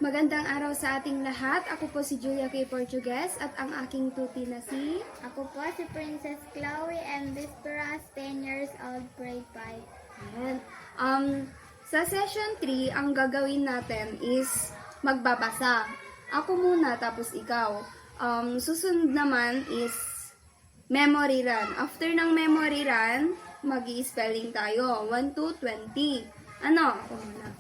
Magandang araw sa ating lahat. Ako po si Julia K. Portugues at ang aking tuti na si... Ako po si Princess Chloe and this Esperas, 10 years old, grade 5. Ayan. Sa session 3, ang gagawin natin is magbabasa. Ako muna, tapos ikaw. Susunod naman is memory run. After ng memory run, mag-i-spelling tayo. 1 to 20. Ako muna.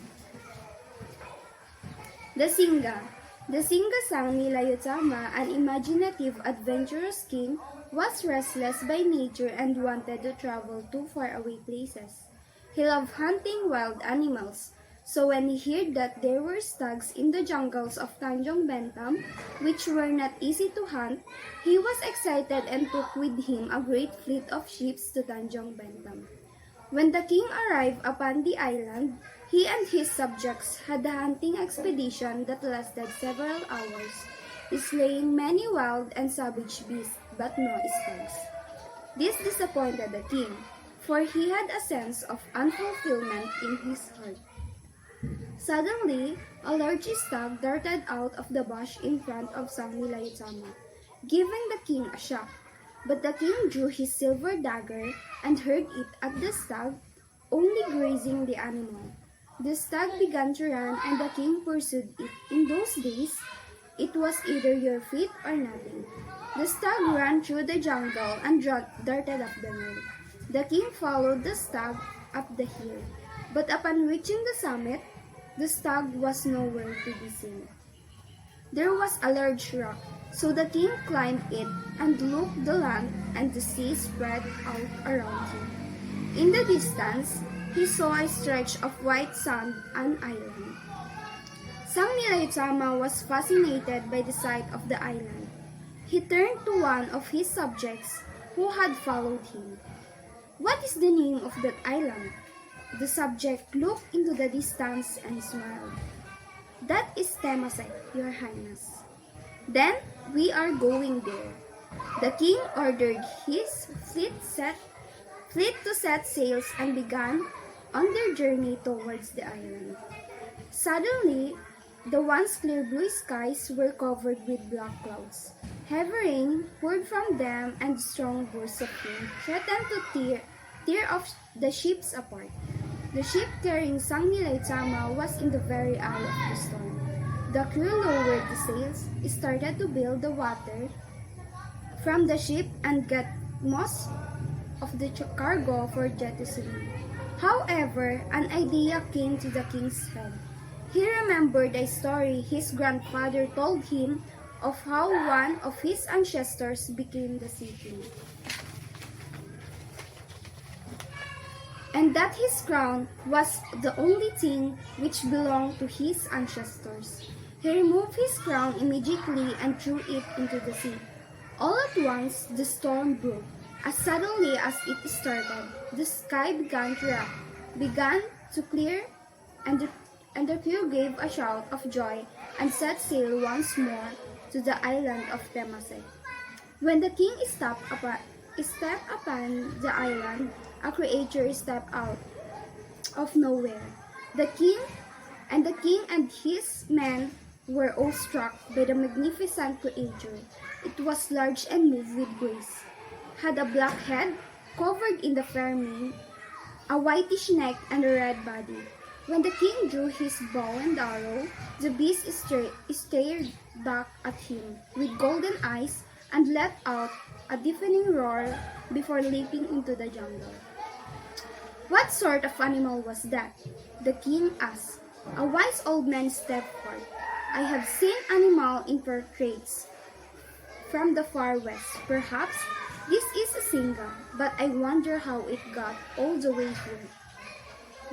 The Singa sang ni Layutama, an imaginative, adventurous king, was restless by nature and wanted to travel to faraway places. He loved hunting wild animals, so when he heard that there were stags in the jungles of Tanjong Bentam, which were not easy to hunt, he was excited and took with him a great fleet of ships to Tanjong Bentam. When the king arrived upon the island, he and his subjects had a hunting expedition that lasted several hours, slaying many wild and savage beasts, but no stags. This disappointed the king, for he had a sense of unfulfillment in his heart. Suddenly, a large stag darted out of the bush in front of Sang Nilayutama, giving the king a shock. But the king drew his silver dagger and hurled it at the stag, only grazing the animal. The stag began to run and the king pursued it. In those days, it was either your feet or nothing. The stag ran through the jungle and darted up the hill. The king followed the stag up the hill, but upon reaching the summit, the stag was nowhere to be seen. There was a large rock, so the king climbed it and looked the land and the sea spread out around him. In the distance, he saw a stretch of white sand, an island. Sang Nilayutama was fascinated by the sight of the island. He turned to one of his subjects who had followed him. "What is the name of that island?" The subject looked into the distance and smiled. "That is Temasek, your highness." "Then we are going there." The king ordered his fleet to set sails and began on their journey towards the island. Suddenly, the once clear blue skies were covered with black clouds. Heavy rain poured from them and strong bursts of wind threatened to tear off the ships apart. The ship carrying Sang Nilayutama was in the very eye of the storm. The crew lowered the sails, started to build the water from the ship and get most of the cargo for jettisoning. However, an idea came to the king's head. He remembered a story his grandfather told him of how one of his ancestors became the sea king, and that his crown was the only thing which belonged to his ancestors. He removed his crown immediately and threw it into the sea. All at once, the storm broke. As suddenly as it started, the sky began to clear, and the crew gave a shout of joy and set sail once more to the island of Temasek. When the king stepped upon the island, a creature stepped out of nowhere. The king and his men were awestruck by the magnificent creature. It was large and moved with grace, had a black head covered in the fair mane, a whitish neck and a red body. When the king drew his bow and arrow, the beast stared back at him with golden eyes and let out a deafening roar before leaping into the jungle. "What sort of animal was that?" the king asked. A wise old man stepped forth. "I have seen animal in portraits from the far west. Perhaps this is a singa, but I wonder how it got all the way here.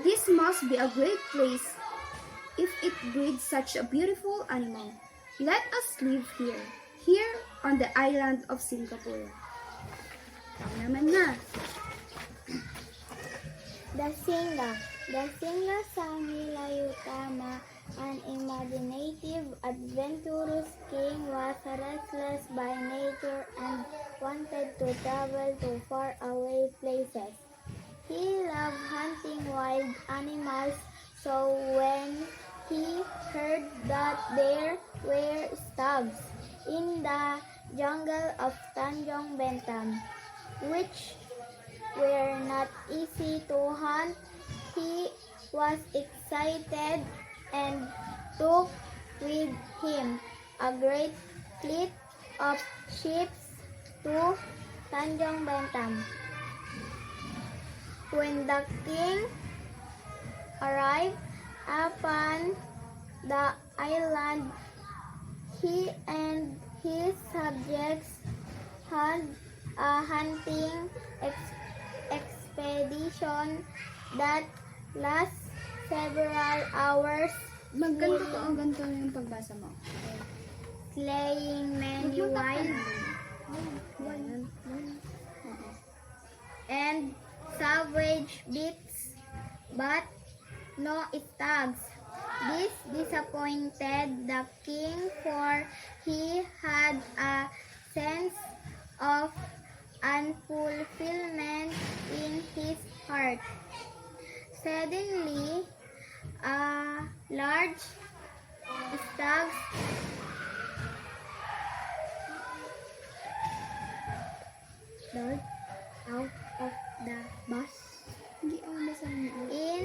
This must be a great place if it breeds such a beautiful animal. Let us live here on the island of Singapore." Naman na. The Singa sang Nilayutama, an imaginative, adventurous king, was restless by nature and wanted to travel to faraway places. He loved hunting wild animals, so when he heard that that there were stags in the jungle of Tanjong Bentam, which were not easy to hunt. He was excited and took with him a great fleet of ships to Tanjong Bentam. When the king arrived upon the island, he and his subjects had a hunting expedition that lasted several hours, Magganto to ang ganito yung pagbasa mo. slaying many wild and savage beasts, but no stags. This disappointed the king, for he had a sense of unfulfillment in his heart. Suddenly, a large stag rolled out of the bus Hindi ako basahin mo. in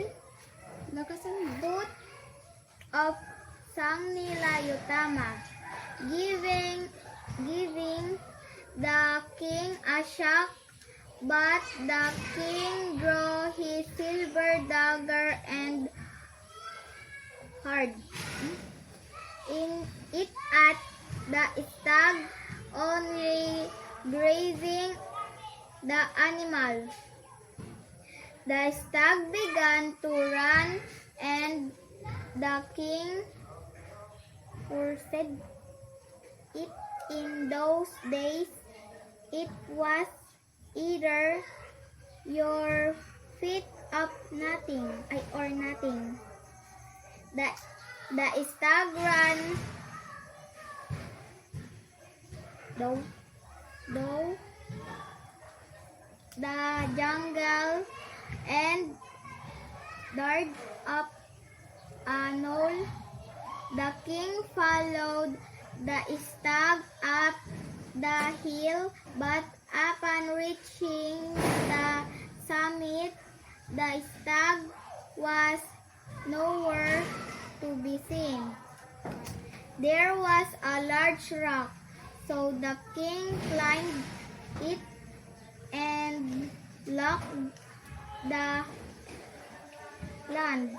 Lakasan mo. foot of Sang Nila Utama, giving the king a shock. But the king drew his silver dagger and hard in it at the stag, only grazing the animal. The stag began to run, and the king pursued it. In those days, it was either your feet up nothing or nothing. The stag ran though the jungle and dared up a knoll. The king followed the stag up the hill, but upon reaching the summit, the stag was nowhere to be seen. There was a large rock, so the king climbed it and locked the land,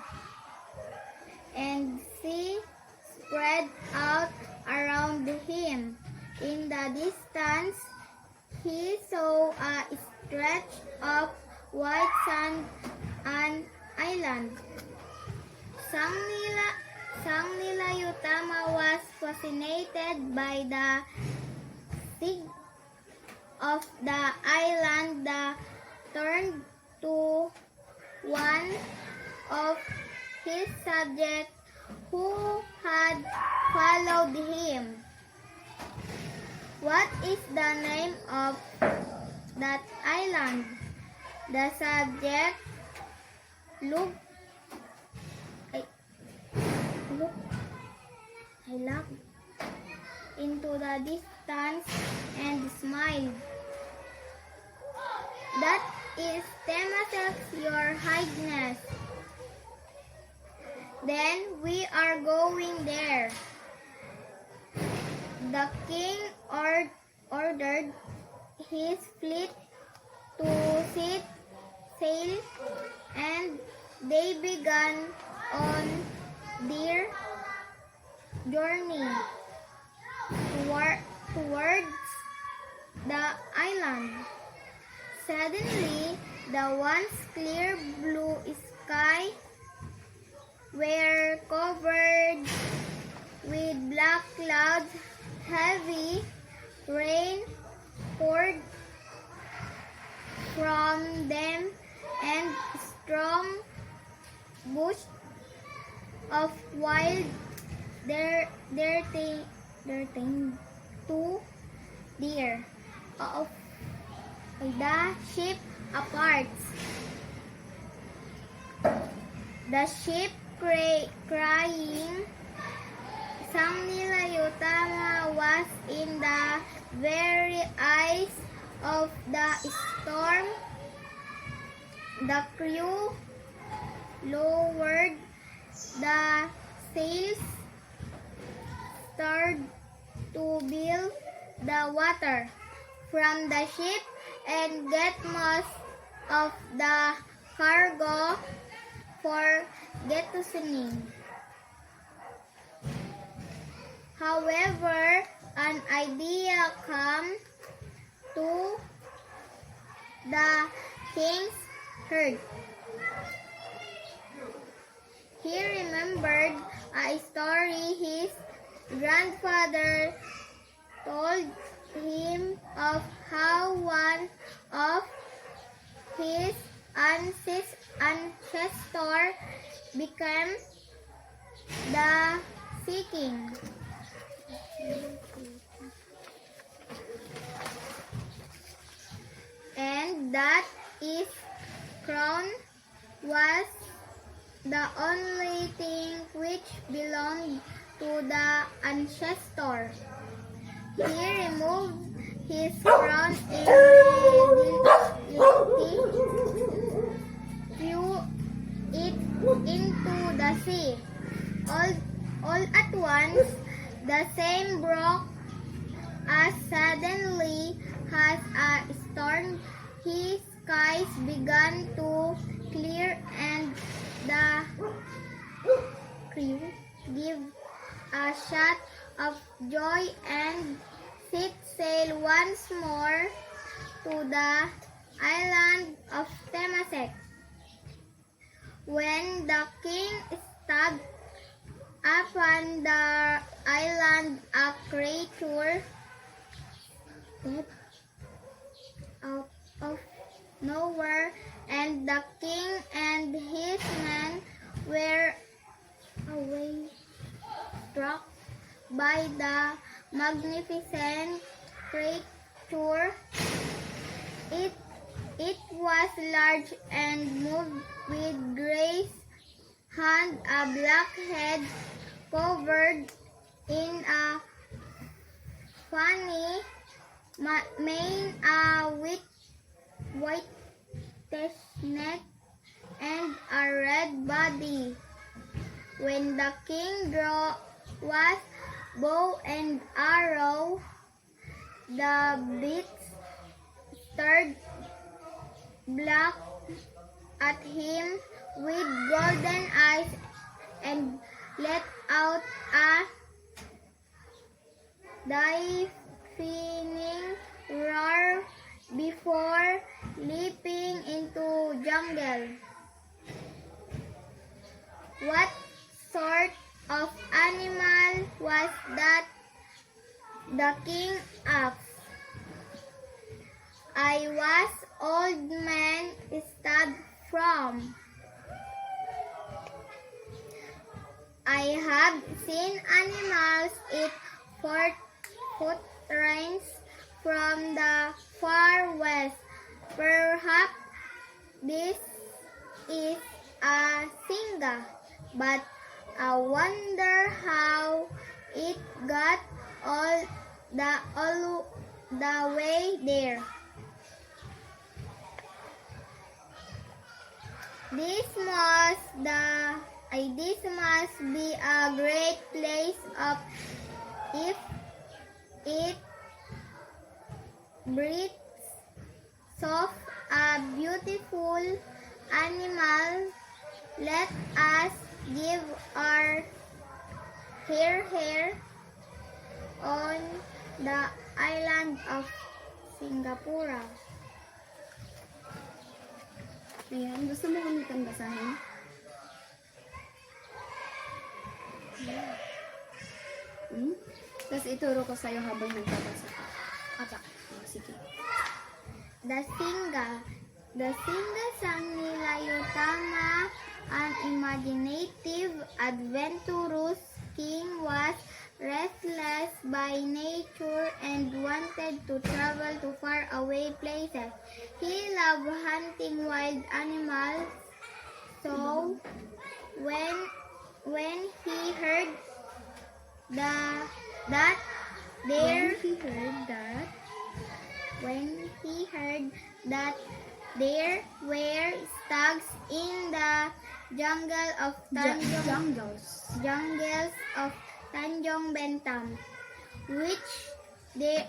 and sea spread out around him. In the distance, he saw a stretch of white sand, an island. Sang Nila Utama was fascinated by the sight of the island. Turned to one of his subjects who had followed him. What is the name of that island? The subject looked into the distance and smiled. That is Temasek, your highness. Then we are going there. The king ordered his fleet to set sail, and they began on their journey towards the island. Suddenly, the once clear blue sky were covered with black clouds. Heavy rain poured from them, and strong bush of wild two deer of the sheep apart. The sheep crying Sang Nila Utama was in the very eyes of the storm. The crew lowered the sails, started to build the water from the ship and get most of the cargo for jettisoning. However, an idea came to the king's head. He remembered a story his grandfather told him of how one of his ancestors became the Sea King. And that his crown was the only thing which belonged to the ancestor. He removed his crown immediately, threw it into the sea. All at once, the same broke as suddenly as a storm. His skies began to clear and the crew gave a shout of joy and set sail once more to the island of Temasek. When the king stopped upon the island, a creature stepped out of nowhere, and the king and his men were struck by the magnificent creature. It was large and moved with grace, had a black head covered in a funny mane, a white neck, and a red body. When the king drew was bow and arrow, the beast stared black at him with golden eyes and let out a deafening roar before leaping into jungle. What sort of animal was that? The king asked. I was old man studied from. I have seen animals eat footprints from the far west. Perhaps this is a singa, but I wonder how it got all the way there. This must be a great place if it breeds such a beautiful animal. Let us give our here on the island of Singapore. Ayan, gusto mo ulitin basahin? Tapos ituro ko sa'yo habang nagbabasa ka. Atak. Sige. The Singa sang nila Utama, an imaginative, adventurous king, was restless by nature and wanted to travel to faraway places. He loved hunting wild animals, so when he heard that there When he heard that there were stags in the jungle of jungles of Tanjong Bentam, which they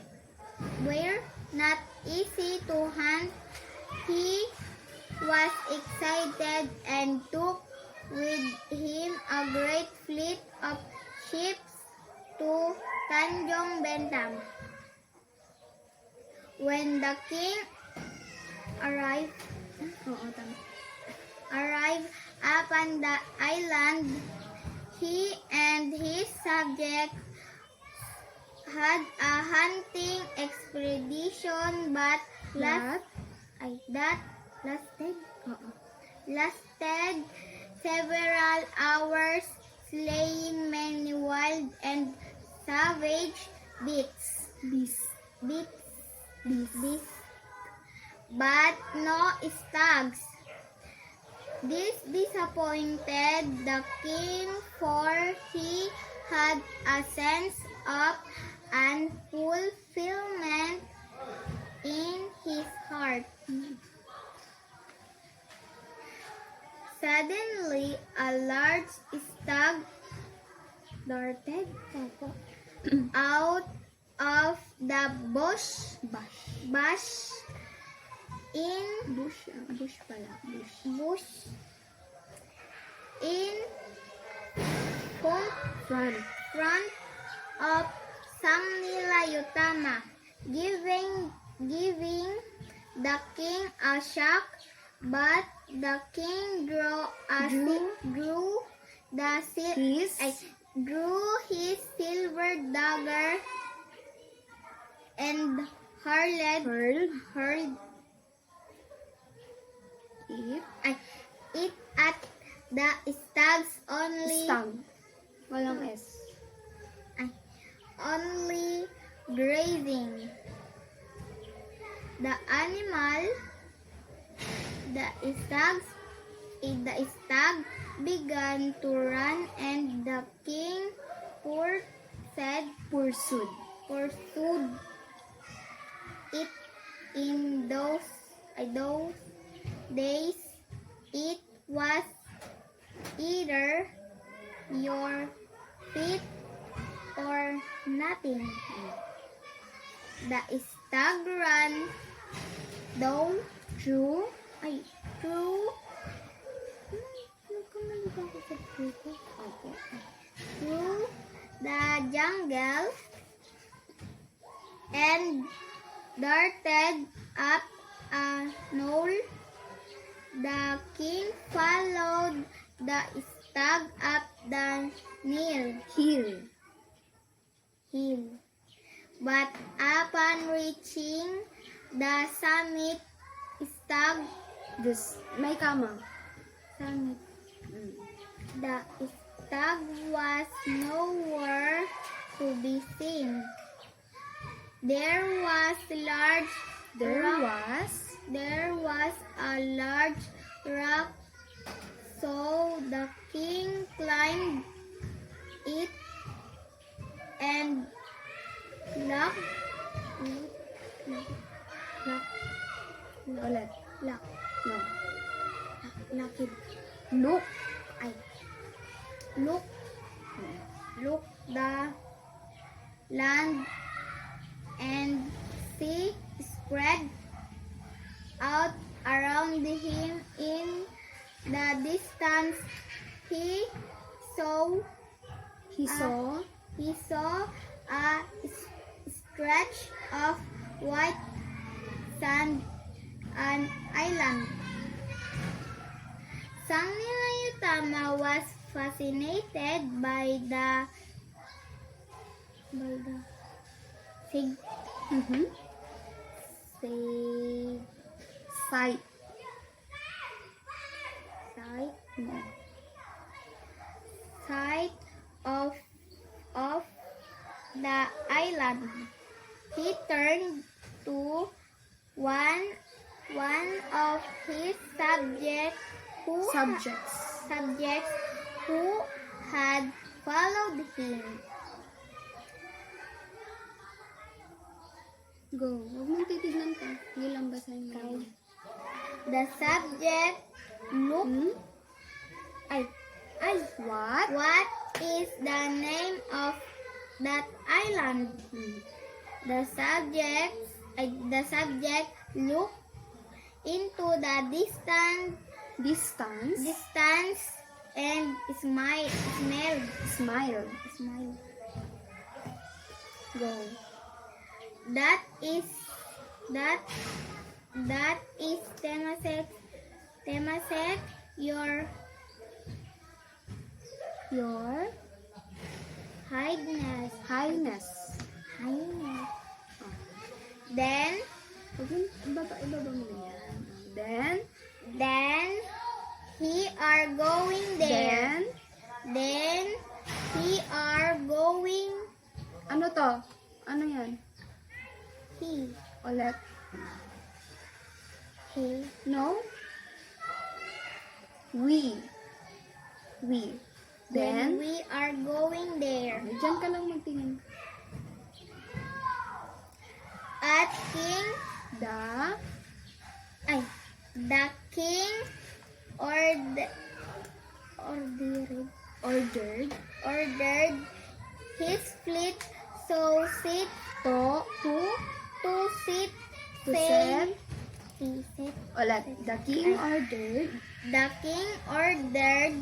were not easy to hunt, he was excited and took with him a great fleet of ships to Tanjong Bentam. When the king arrived upon the island, he and his subjects had a hunting expedition, but that lasted several hours, slaying many wild and savage beasts, but no stags. This disappointed the king, for he had a sense of unfulfillment in his heart. Suddenly, a large stag darted out of the bush in front of Sangnilayutama, giving the king a shock. But the king drew his silver dagger and hurled it at the stag's only grazing. The stag began to run, and the king pursued it. In those days, it was either your feet or nothing. The stag ran through the jungle and darted up a knoll. The king followed the stag up the hill. But upon reaching the summit, the stag was nowhere to be seen. There was a large rock, so the king climbed it and locked the land and sea spread out around him. In the distance, he saw a stretch of white sand, an island. Sangnilayutama was fascinated by the sight of the island. He turned to one of his subjects who had followed him Go. Huwag mong titignan ka. Hindi lang basahin mo. Okay. The subject look. Ay. What? What is the name of that island? The subject look into the distance and smiled. Smile. Go. That is Temasek, your highness. Then Ibaba mo na yan. Then he are going there. Then he are going. Ano to? Ano yan? He. Ulit. He. No? We. Then we are going there. Diyan ka lang magtingin. At the king ordered his fleet to sit sail. Ulit. The king ordered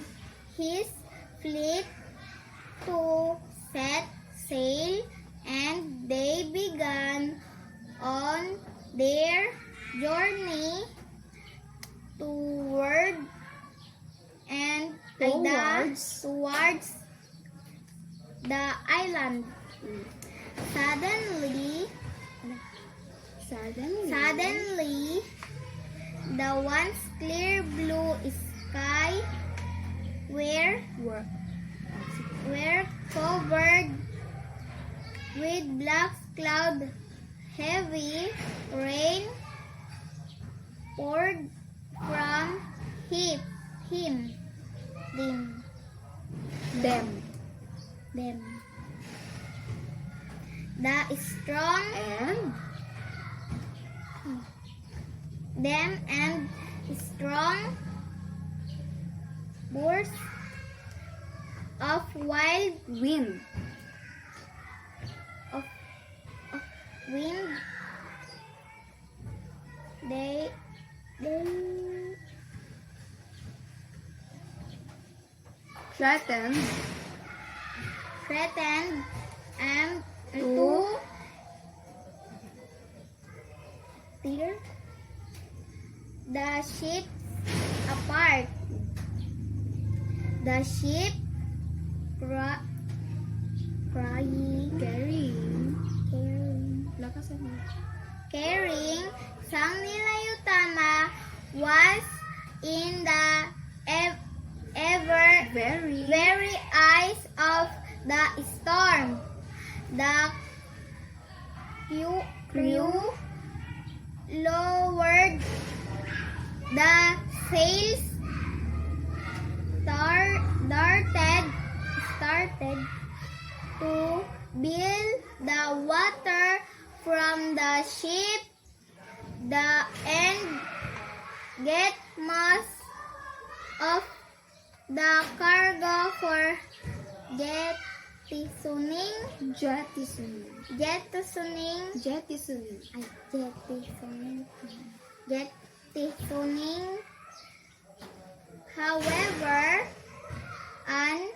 his fleet to set sail, and they began on their journey towards the island. Suddenly, the once clear blue sky were covered with black cloud. Heavy rain poured from them. The strong burst of wind they threatened to tear the ships apart. The ship carrying Sang Nila Utama was in the very eyes of the storm. The crew lowered the sails, started to build the water from the ship and get most of the cargo for jettisoning. However, an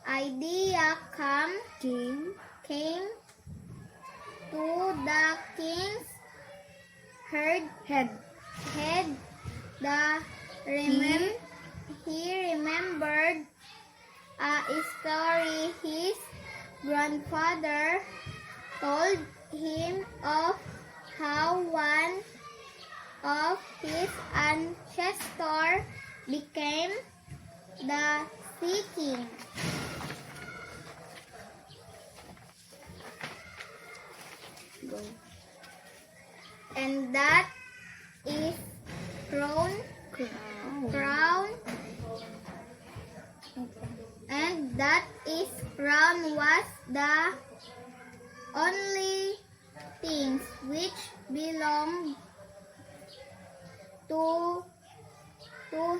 idea came to the king's head. He remembered a story his grandfather told him of how one of his ancestors became the Sea King. And that is crown. And that is crown was the only things which belonged to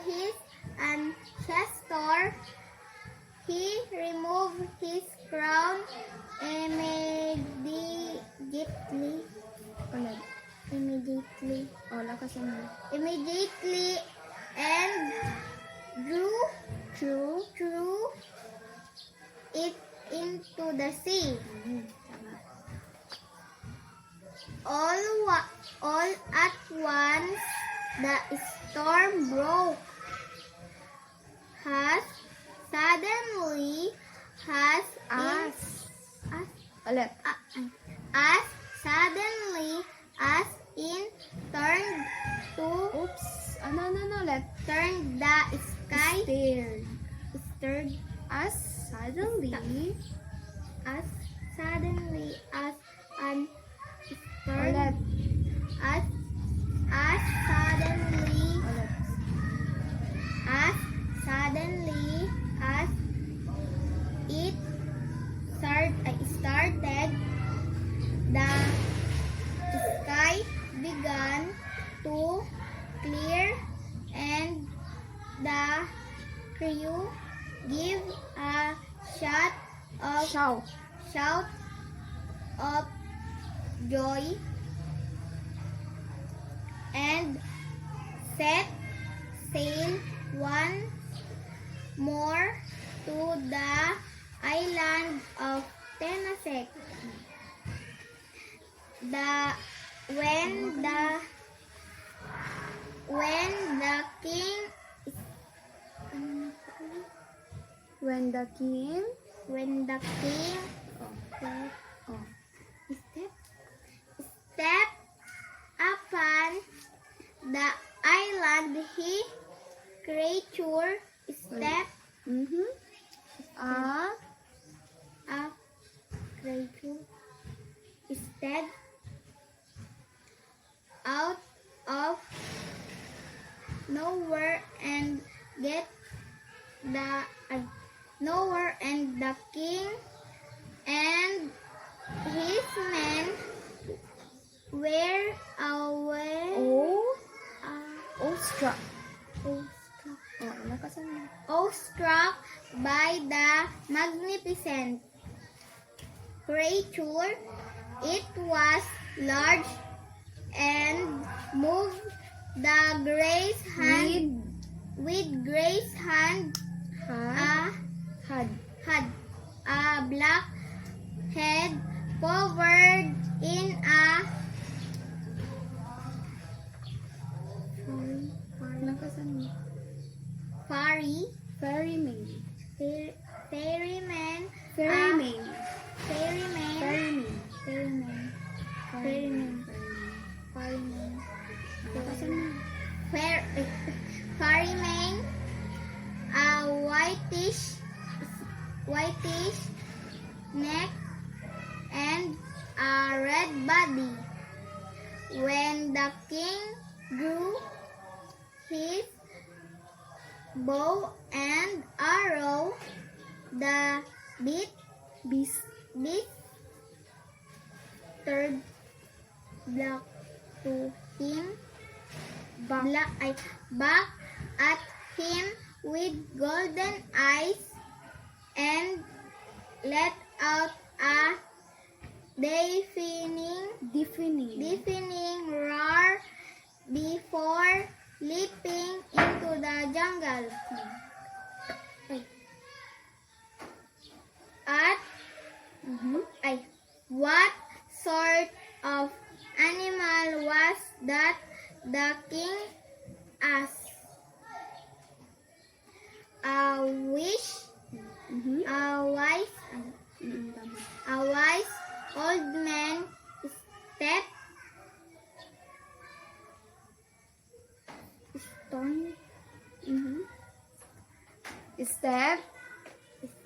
his ancestor. He removed his crown immediately. Ulit. Immediately. O, lakasan mo. Immediately and drew it into the sea. Tama. All at once the storm broke. Suddenly Ulit. as suddenly as in turned to Oops. Ano, ulit. turned the sky Stirred. As suddenly. as suddenly as an Ulit. as suddenly Ulit. as suddenly as it started, the sky began to clear and the crew gave a shout of joy and set sail once more to the island of Tenasek. When the king Oh. stepped upon the island, creature stepped Mm-hmm. a creature stepped out of nowhere and the king and his men were Awestruck. Oh, lakasan mo. awestruck by the magnificent creature. It was large and moved the grace hand with grace hand had a black head covered in a Lakasan mo. fairy Ferryman. mane Lakasan mo. fairy mane, a whitish neck and a red body. When the king drew his bow and arrow, the beast turned back to him, back at him with golden eyes and let out a deafening roar before leaping into the jungle. What sort of animal was that? The king asked. A wise old man stepped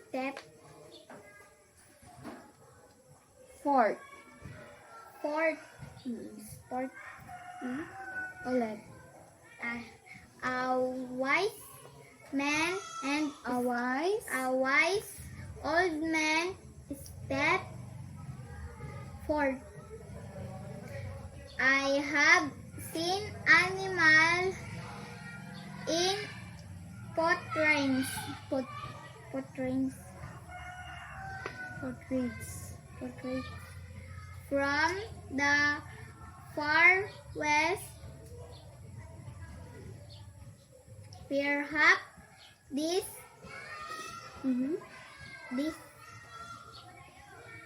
Step forth. Ulit. A wise man and A wise old man stepped forth I have seen animals in portraits. Portraits. Portraits. From the far west. Perhaps this this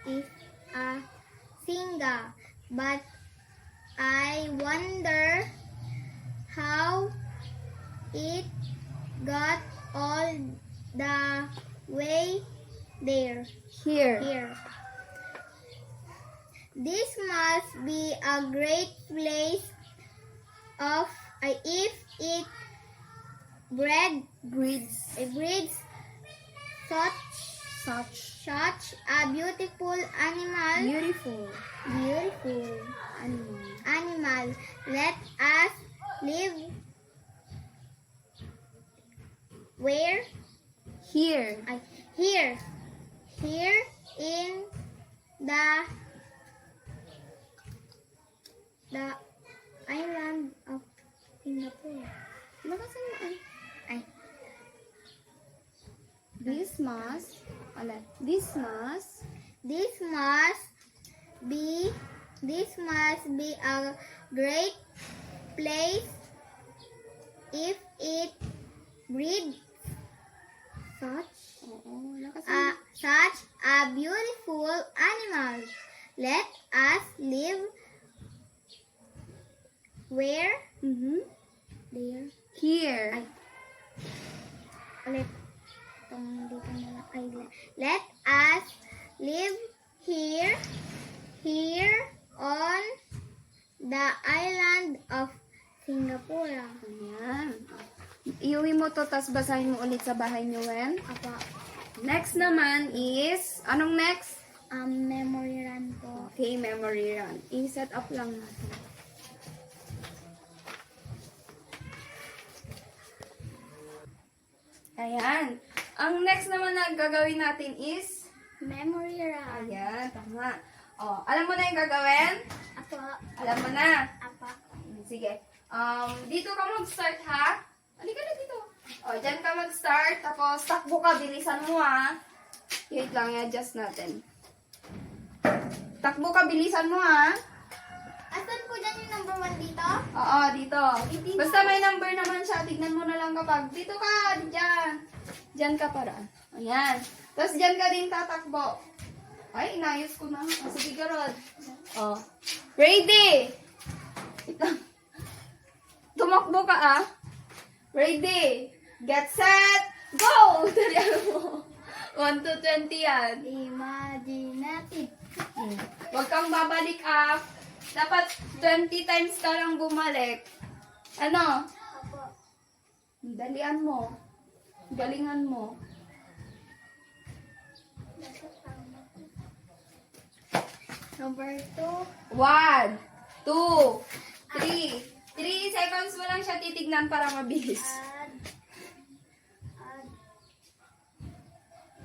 is a singa, but I wonder how it got all the way there. Here. This must be a great place of if it Breeds breeds such a beautiful beautiful animal. Let us live where Here. here in the island of Singapore. Lakasan mo ay. Ay, This must this must be a great place if it breeds such a beautiful animal. Let us live where there. Here. Ay. Ulit. Itong dito na lang. Ay, let us live here on the island of Singapore. Ayan. Iuwi mo to, tas basahin mo ulit sa bahay niyo, Wen. Apa, Next naman is, anong next? memory run po. Okay, memory run. I-set up lang natin. Ayan. Ang next naman na gagawin natin is, Memory run. ayan, tama. Oh, alam mo na yung gagawin? Apa, Alam mo na. apa. Sige. Dito ka mag-start, ha? Halika na dito. O, dyan ka mag-start. Tapos, takbo ka. Bilisan mo, ha? Wait lang, i-adjust natin. Takbo ka. Bilisan mo, ha? Asan po dyan yung number 1 dito? Oo, dito. Basta may number naman siya. Tignan mo na lang kapag. Dito ka. Dyan. Dyan ka para. Ayan. Tapos, dyan ka din tatakbo. Ay, inayos ko na. O, sige, Garod. O. Ready! Wait lang. Tumakbo ka, ah. Ready! Get set! Go! Talian mo. 1 to 20 yan. Imaginative. Huwag kang babalik up. Dapat 20 times ka lang bumalik. Ano? Apo. Dalian mo. Galingan mo. Number 2. 1, 2, 3. 3 seconds mo lang siya titignan para mabilis. Add.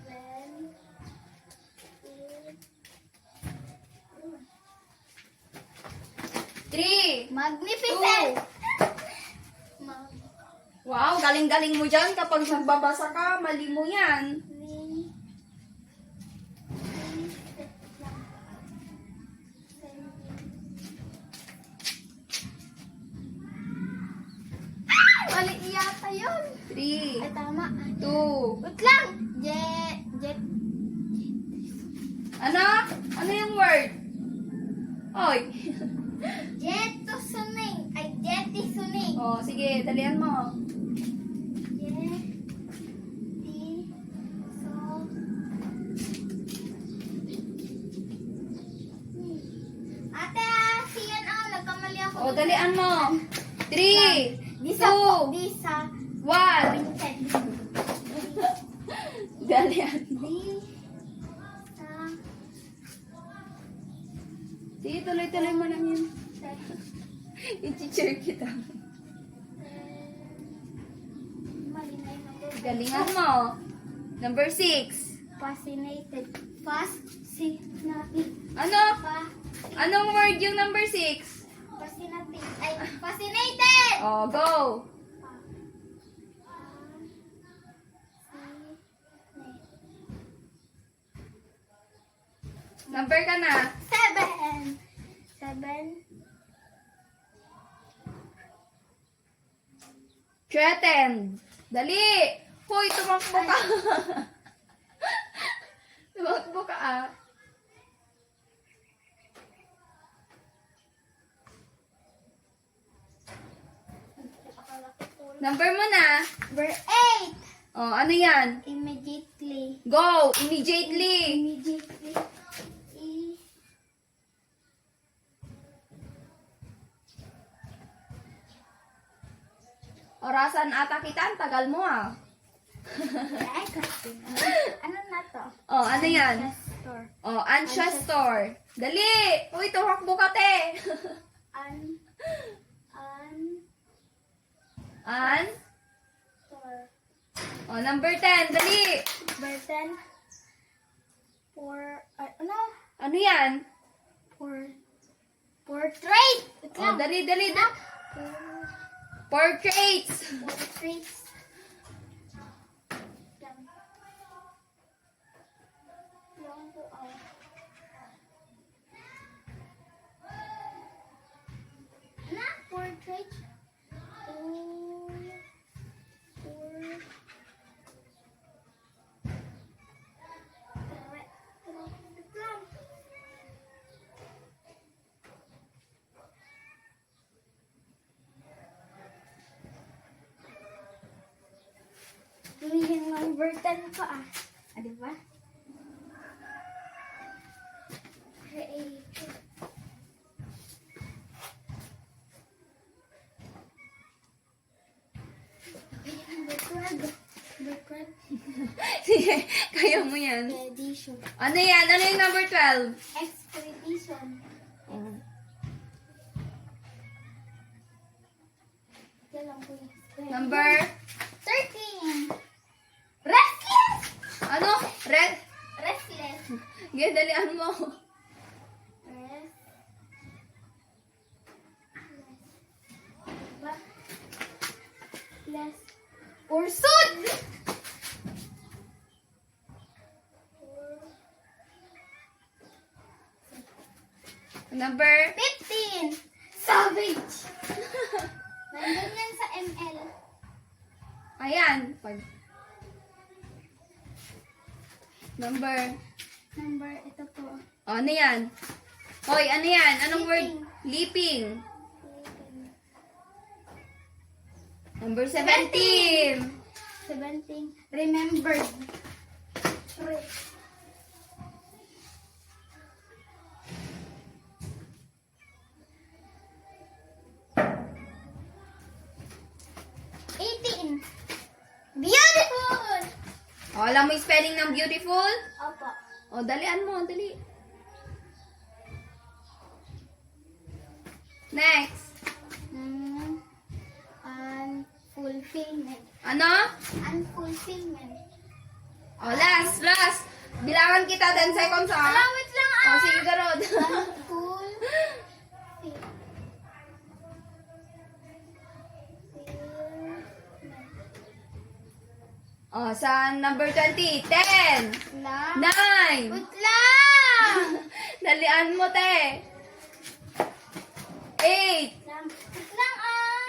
Then. 3. Magnificent! Wow, galing-galing mo dyan. Kapag nagbabasa ka, mali mo yan. Mali yata yun. 3, Ay, tama. 2. Wait lang. Jet. Ano? Ano yung word? Oy. Jettisoning. Ay, jettisoning. Oh, sige, dalian mo. Ate, siyan nagkamali ako. Oh, dalian mo. 3, 2, Disa. 1. Dalian mo. Sige, tuloy-tuloy mo lang yun. I-cheer kita. Galingan mo. Number 6. Fascinated. Fascinated. Ano? Anong word yung number 6? Ay, fascinated! Oh, go! Number ka na. 7. 7. Threatened. Dali! Hoy, tumakbo ka. Tumakbo ka ah. Number mo na. Number 8. Oh, ano yan? Immediately. Go! Immediately! Immediately. I- Orasan ata kita, ang tagal mo ah. Ay, kasi. Ano na to? Oh, ano yan? Ancestor. Oh, ancestor. Dali! Uy, tumakbo ka te! An. An? Tor. Oh, number 10. Dali! Burden. Ano? Ano yan? Portrait. Wait Oh, lang. dali, dali, dali. Portraits! Portraits. Na, portrait. Yung number 10 pa ah. Ah, di ba? Create. Okay, number 12. Number 12. Sige, kaya mo yan. Expedition. Ano yan? Ano yung number 12? Expedition. Oh. Ito lang po yung Number? 13. Restless! Ano? Red? Restless. Sige, dalian mo. Restless. Pursued! Number? 15. Savage! Nandun yan sa ML. Ayan. Number? Number, ito po. Oh, ano yan? Hoy, ano yan? Anong word? Leaping. Number 17. 17. Remembered. Beautiful! Oh, alam mo yung spelling ng beautiful? Opo. Oh, dalian mo. Dali. Next. Unfulfillment. Ano? Unfulfillment. Oh, last. Bilangan kita 10 seconds, ha? Wait lang ah! Oh, sige, garod. Oh, sa number 20. 10. Na? 9. Wait lang! Dalian mo, te. 8. Wait lang ah!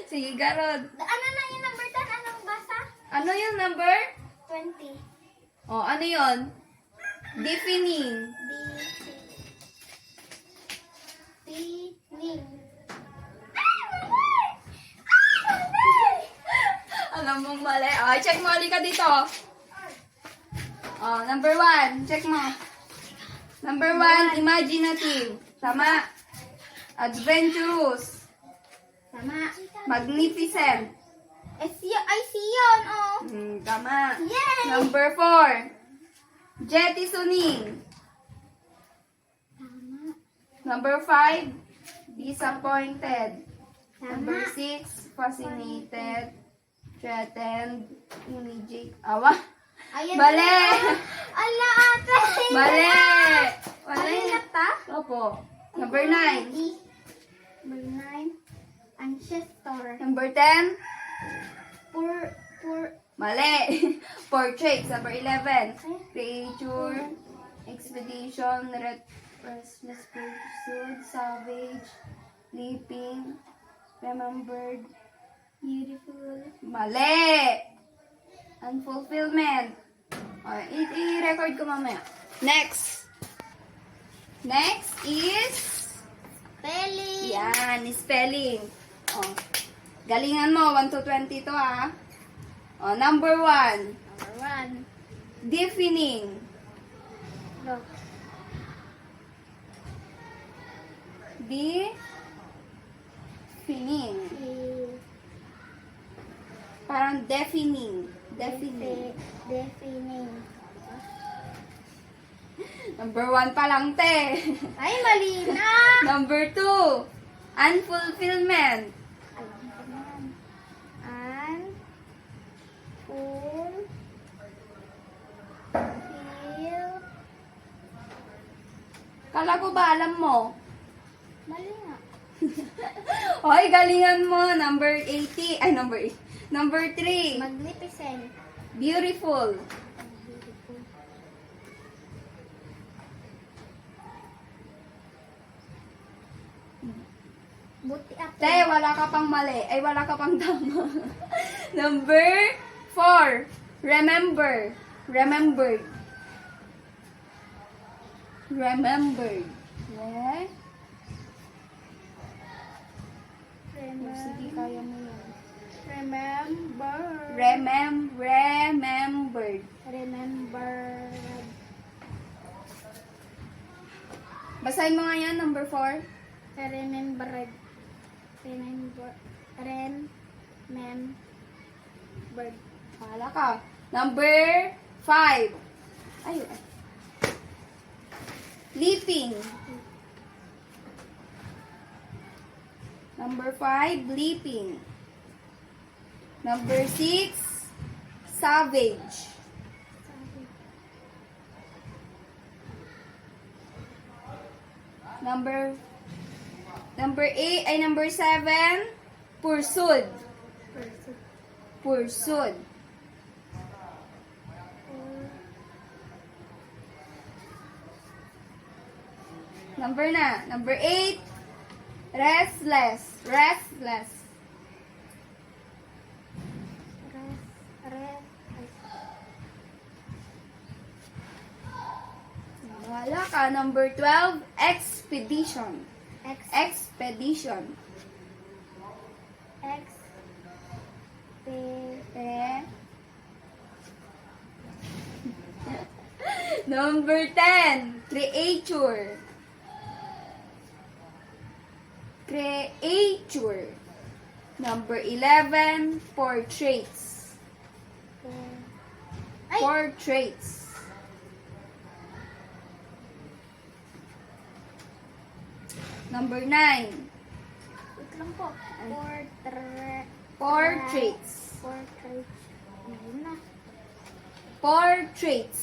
Sige, garod. Ano na yung number 10? Anong basa? Ano yung number? 20. Oh, ano yon? Deafening. Deafening. Alam mong mali. Oh, check mo ulit ka dito. Oh, number 1. Check mo. Number 1, imaginative. Tama. Adventurous. Tama. Magnificent. I see yun, oh. Tama. Yay! Number 4, jettisoning. Tama. Number 5, disappointed. Number Tama. 6, fascinated. Threatened. Immediate. Awa. Ayan Mali! na. Ala, ate! Mali! Mali na ta? Opo. Number 9. Number 9, ancestor. Number 10, Poor, mali. Portraits. Number 11, creature, expedition, restless pursuit, savage, leaping, remembered, beautiful. mali. Unfulfillment. Okay, i-record ko mamaya. Next. Next is Spelling. yan, spelling. Oh. Galingan mo, 1 to 20 to ah. Oh, number 1, Number 1. deafening. Look. Deafening. Parang deafening. Deafening. Defining. Number 1 pa lang, te. Ay, mali na! Number 2, unfulfillment. Alam ko naman. An. Full. Feel. Kala ko ba alam mo? Mali nga. Hoy, galingan mo. Number 80. Ay, number 8. Number 3, Magnificent. beautiful. Beautiful. Buti ako. Te, wala ka pang mali. Ay, wala ka pang tama. Number 4, remember. Remembered. Remembered. Yeah. Oh, sige, kaya mo yan. Remember. Remembered. Remember. Basahin mo nga yan, number 4. Remembered. Remember. Remembered. Wala ka. Number 5. Ayun. Leaping. Number 5, leaping. Number 6, savage. Number 8 ay number 7, pursued. Person. Pursued. Number 8, restless. Restless. Wala ka. Number 12, expedition. Expedition. Eh. Number 10, creature. Creature. Number 11, portraits. Ay! Portraits. Number 9, Wait lang po. portraits. Portrait. Ayun na. Portraits.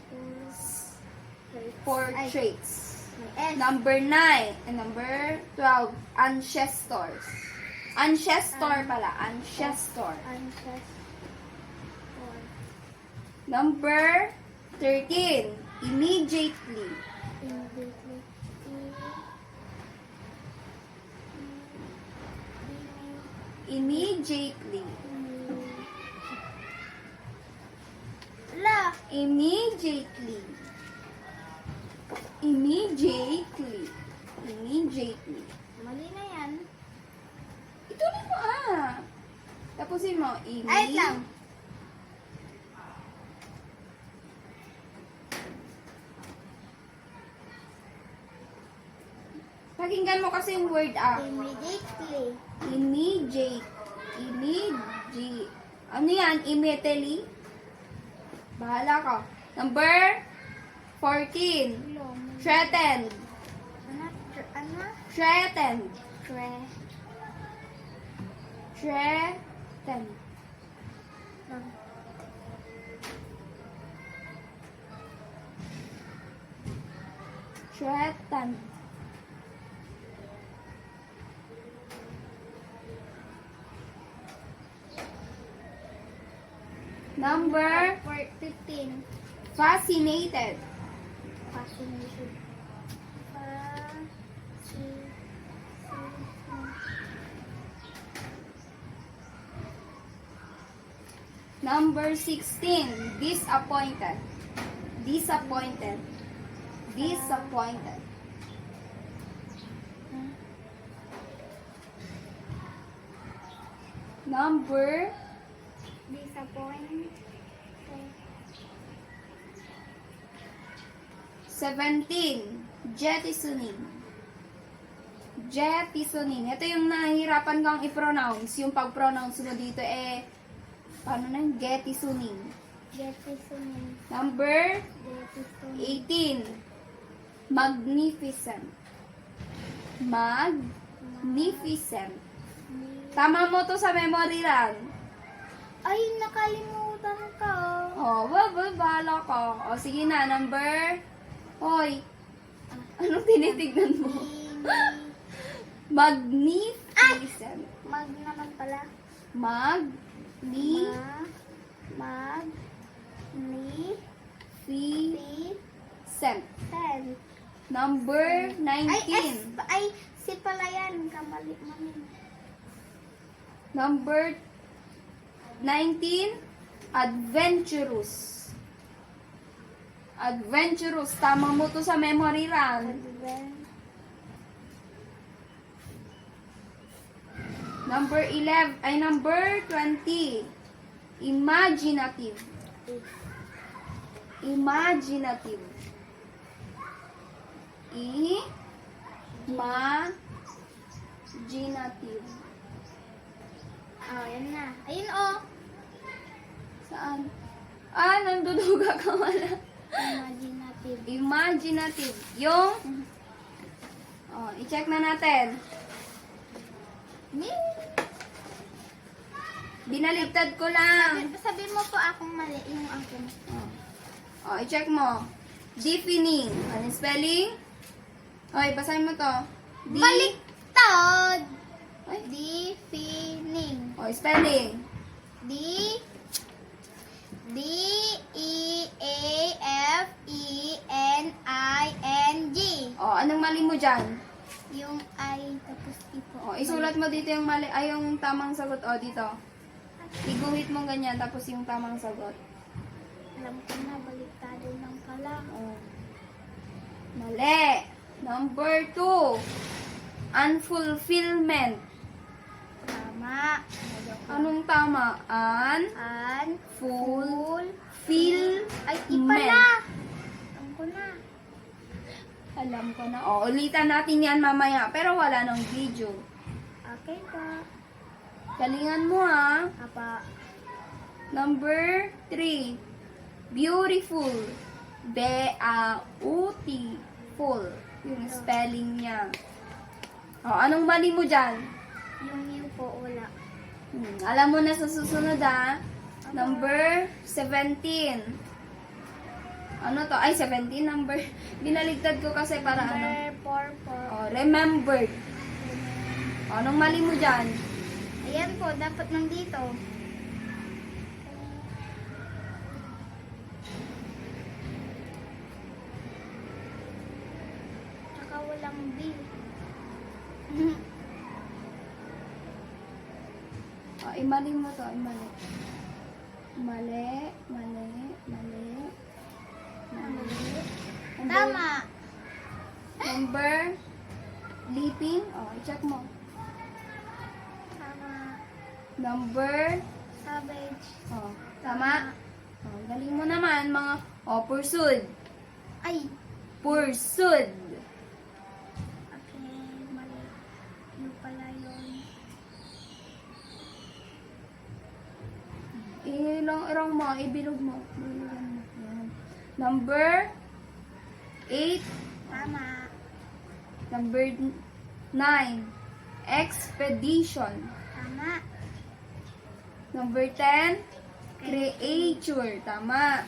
Portrait. Portraits. May S. Number 9 and number 12, ancestors. Ancestor pala, ancestor. Ancestor. Number 13, immediately. Immediately. Immediately. La. Immediately. Immediately. Immediately. Mali na yan. Ituloy mo ah. Tapusin mo. Ay, lang. Pakinggan mo kasi yung word ah. Immediately. Ano yan? Immediately? Bahala ka. Number 14. Threatened. Ano? Threatened. Tre. Threatened. Threatened. Number 15. fascinated. Fascination. Number 16, disappointed. Disappointed. Disappointed. Number Disappoint. 17, jettisoning. Jettisoning. Ito yung nahihirapan kang i-pronounce. Yung pag-pronounce mo dito paano na yung gettisoning. Jettisoning. Number Jettisoning. 18, magnificent. Magnificent. Tama mo to sa memory lang. Ay, nakalimutan ko. Bahala ka. Sige na, number... Hoy, anong tinitignan mo? Magnificent. Mag naman pala. Magnificent. Sen. Number Ay, 19. si pala yan. Kamali mami. Number 19, adventurous. Adventurous. Tama mo to sa memory lang. Number 20, imaginative. Imaginative. Imaginative. Yan na. Ayun oh. Saan? Nanduduga ka wala. Imaginative. Imaginative. Yung, i-check na natin. Binaligtad ko lang. Sabi mo po akong mali yung akin. I-check mo. Deafening. Anong spelling? Basahin mo to. Baliktad. Ay. Deafening. Spelling. D-E-A-F-E-N-I-N-G. Anong mali mo dyan? Yung I tapos ipo. Isulat mo dito yung mali, yung tamang sagot. Dito. Iguhit mo ganyan, tapos yung tamang sagot. Alam ko na, baliktado lang pala. Mali. Number 2. Unfulfillment. Tama. Anong tama? Full. Ay, pala. Alam ko na. Alam ko na. Ulitan natin yan mamaya. Pero wala nang video. Okay pa. Galingan mo ha. Apa. Number 3. Beautiful. B-A-U-T-ful. Yung spelling niya. Anong mali mo dyan? Yung po, wala. Alam mo na sa susunod ha. Number 17. Ano to? 17 number. Binaligtad ko kasi para Number 4 po. remembered. Anong mali mo dyan? Ayan po, dapat nandito. Tsaka walang B. Imali mo to. Mali. Tama. Number leaping. I-check mo. Tama. Number Savage. tama. Galing mo naman mga pursued. Ay. Pursued. Okay, mali. Yung pala yun. Irong mo, ibilog mo. Yan. Number 8. Tama. Number 9. Expedition. Tama. Number 10. Creature. Tama.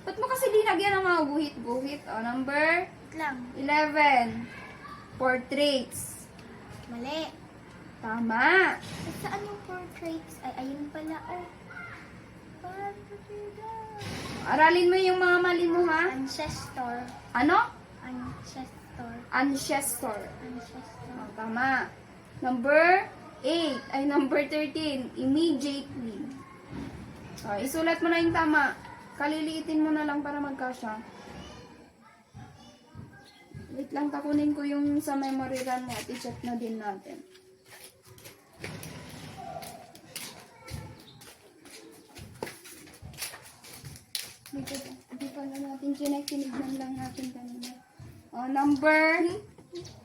Ba't mo kasi dinagyan ng mga guhit-guhit? Number Wait lang. 11. Portraits. Mali. Tama. Saan yung portraits? Ay, ayun pala. Aralin mo yung mga mali mo, ha? Ancestor. Ano? Ancestor. Ancestor. Ancestor. Oh, tama. Number 8, ay number 13, immediately. Oh, isulat mo na yung tama. Kaliliitin mo na lang para magkasya. Wait lang, takunin ko yung sa memory run mo at i-check na din natin. Hindi pala natin chinek, tinignan lang natin kanina. Oh, number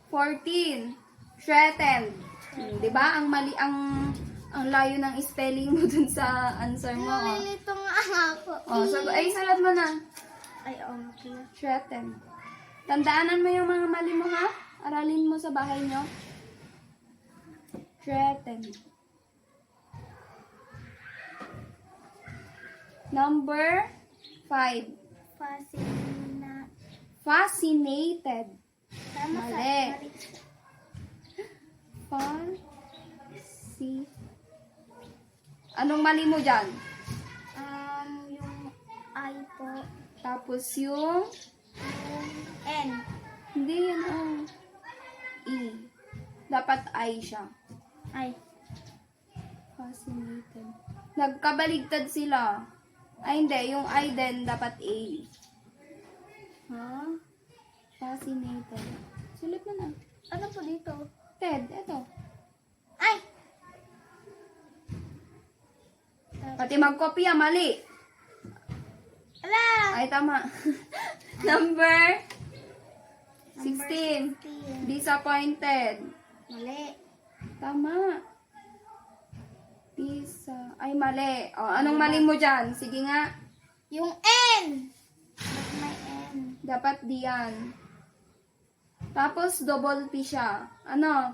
14, threatened. Di ba? Ang mali, ang layo ng spelling mo dun sa answer mo. Oh. Nalilito nga ako. Oh, ay, salat mo na. Ay, okay. Threatened. Tandaanan mo yung mga mali mo, ha? Aralin mo sa bahay nyo. Threatened. Number 5. Fascinated. Tama sa Mali. mali. Anong mali mo dyan? Yung I po. Tapos yung... Yung N. Hindi yan, E. Dapat I siya. Ay. Fascinated. Nagkabaligtad sila. Ay, hindi. Yung I din, dapat A. Ha? Fascinated. Sulit mo na. Ano po dito? Ted, eto. Ay! Pati magkopya, mali. Ala! Ay, tama. Number 16. Disappointed. Mali. Tama. Ay, mali. O, anong mali mo dyan? Sige nga. Yung N! Ba't may N? Dapat diyan. Tapos, double P siya. Ano?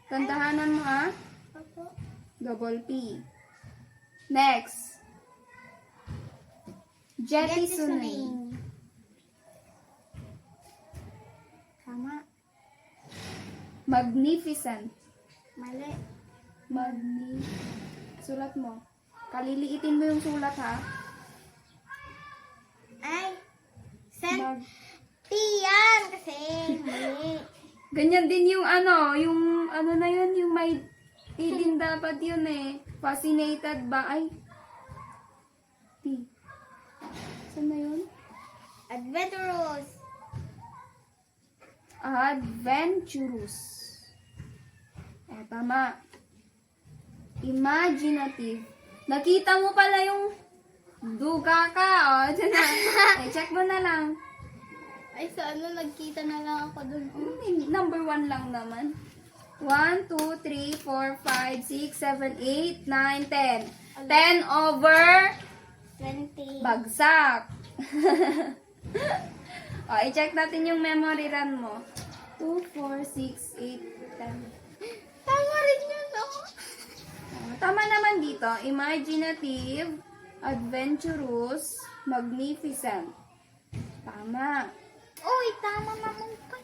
Tandahanan mo, ha? Opo. Double P. Next. Jettisoning. Tama. Magnificent. Mali. Sulat mo. Kaliliitin mo yung sulat, ha? Ay! Sent. Mag... Yan! Kasi mali. Ganyan din yung yung na yun, yung may din dapat yun eh. Fascinated ba? Ay. T. Saan na yun? Adventurous. Adventurous. Tama. Imaginative. Nakita mo pala yung duga ka. Dyan na. Check mo na lang. Ay, sa nagkita na lang ako dun. Number 1 lang naman. 1, 2, 3, 4, 5, 6, 7, 8, 9, 10. 10 over 20. bagsak. I-check natin yung memory run mo. 2, 4, 6, 8, 10. Tama rin yun, no? Tama naman dito. Imaginative, adventurous, magnificent. Tama. Uy, tama naman pa.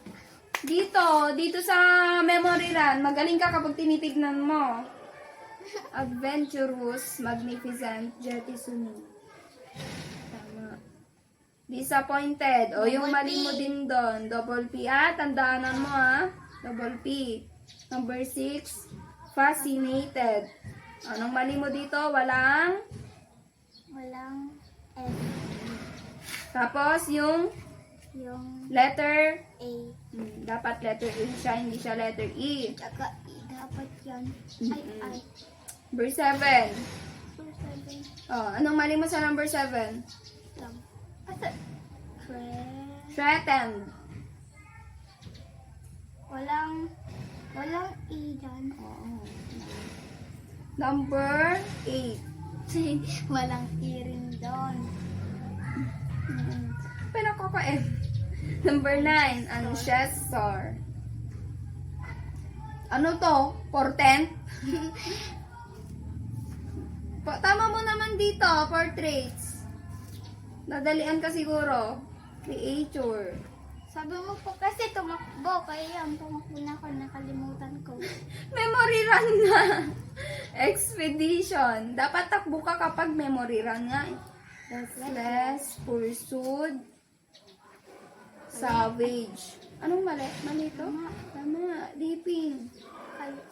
Dito sa memory run, magaling ka kapag tinitignan mo. Adventurous, magnificent, jettisoning. Tama. Disappointed. O, yung Double mali P. mo din doon. Double P. Tandaanan mo, Double P. Number 6, fascinated. Anong mali mo dito? Walang. F. Tapos, yung Yung letter. A. Dapat letter A siya, hindi siya letter E. Tsaka E dapat yan. Ay. Number 7. 7 Anong mali mo sa number 7? lang. Asa? Threatened. Walang E dyan. Number 8. Walang E rin doon. Pero kaka-F. Number 9, ancestor. Ano to? Portent? Tama mo naman dito, portraits. Nadalian ka siguro. Creator. Sabi mo po kasi tumakbo, kaya ang tumakbo na ako, nakalimutan ko. Memory run na. Expedition. Dapat takbo ka kapag memory run nga. Restless, pursued, savage. Anong mali? Mali to? Tama. Leaping.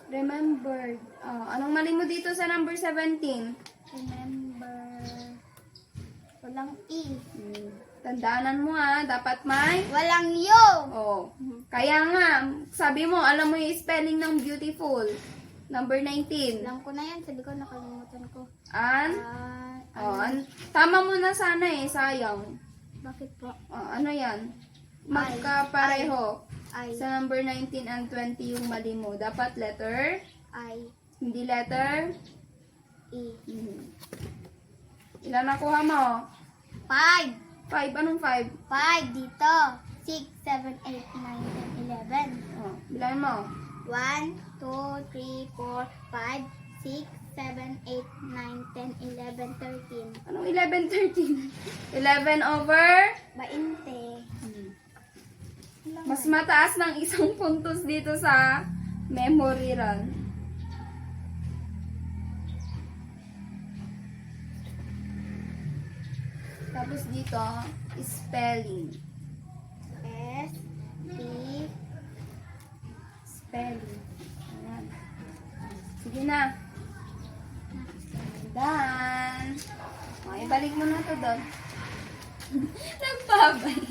Remembered. Anong mali mo dito sa number 17? Remember. Walang E. Tandaanan mo dapat may... Walang yo. Oh. Kaya nga, sabi mo, alam mo yung spelling ng beautiful. Number 19. Alam ko na yan, sabi ko nakalimutan ko. Tama mo na sana sayang. Bakit po? Ano yan? Magkapareho. I. Sa number 19 and 20 yung mali mo. Dapat letter, I. hindi letter. E. Ilan nakuha mo? 5. 5. Anong 5? 5 dito. 6, 7, 8, 9, 10, 11. Bilan mo. 1, 2, 3, 4, 5, 6, 7, 8, 9, 10, 11, 13. Anong 11, 13? 11 over? 20. Mas mataas ng isang puntos dito sa memory run. Tapos dito, spelling. S, T, Spelling. Ayan. Sige na. Done. Ibalik mo na to doon. Nagpabay.